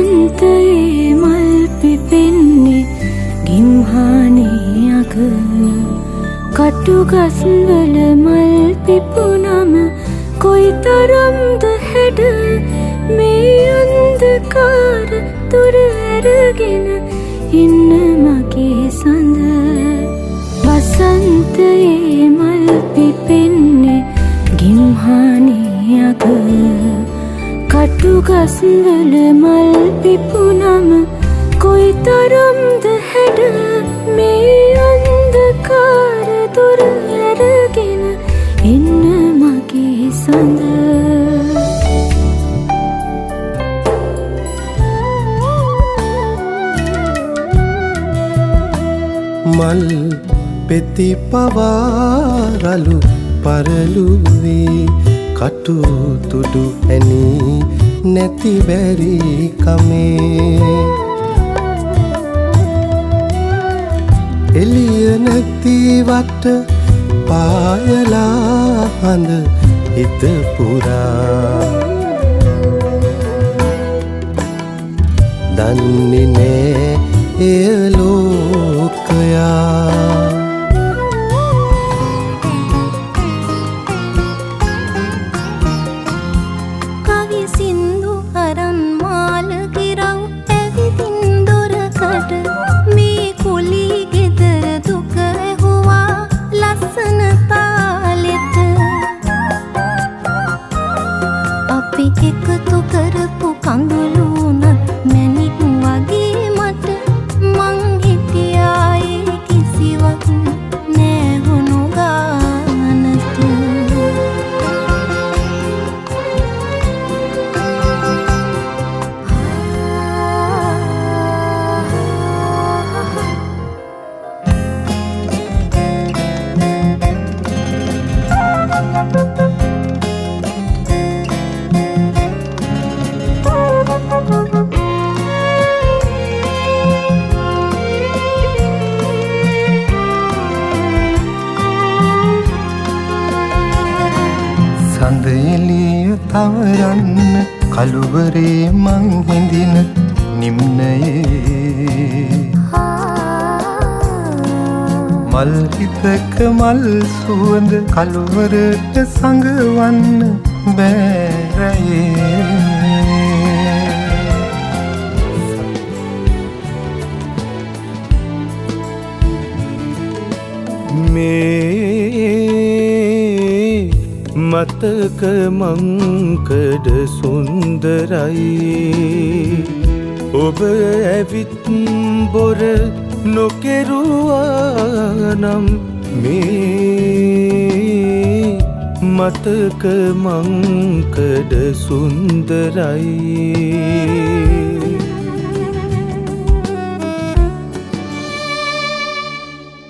වසන්තයේ මල් පිපෙන්නේ ගිම්හානේ අග කටුගස්වල මල් පිපුනම කොයිතරම්ද හැඩ මේ අන්ධකාර දුර ඇරගෙන ඉන්න මගේ සඳ වසන්තයේ මල් පිපෙන්නේ ගිම්හානේ අග කටුගස්වල මල් පිපුනම කොයිතරම්ද හැඩ මේ අන්ධකාර දුර ඇරගෙන එන්න මගේ සඳ මල් පෙති පවාරලු පරලු වී කටු තුඩු ඇනි නැති බැරි කමේ එළිය නැති වට පායලා හඳ හිත පුරා දන්නේ නෑ එය ලෝකයා කවි සින්දු අරන් මාල ගිරව් ඇවිදින් දොරකට මේ කුලි ගෙදර දුක ඇහුවා ලස්සන තාලෙට අපි එකතු කරපු කඳුළු උනත් මැණික් වගේ මට මං හිටියා ඒ කිසිවක් නැහුණු ගානට සඳ එළිය තවරන්න කළුවරේ මං හිඳින නිම්නයේ මල් හිතක මල් සුවඳ කළුවරට සඟවන්න බෑරයේ මතක මංකඩ සුන්දරයි ඔබ ඇවිත් බොර නොකෙරුවා නම් මේ මතක මංකඩ සුන්දරයි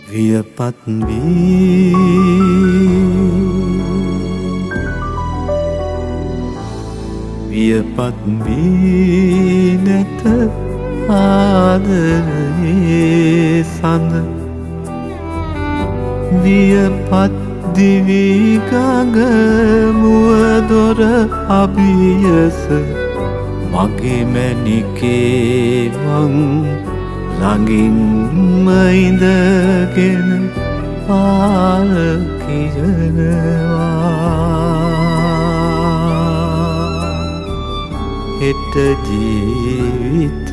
වියපත් වියපත් වී නැත ආදරයේ සඳ වියපත් දිවි ගඟ මුව දොර අභියස මගේ මැණිකේ මං ළඟින්ම ඉඳගෙන පාර කිරනවා හෙට ජීවිතයට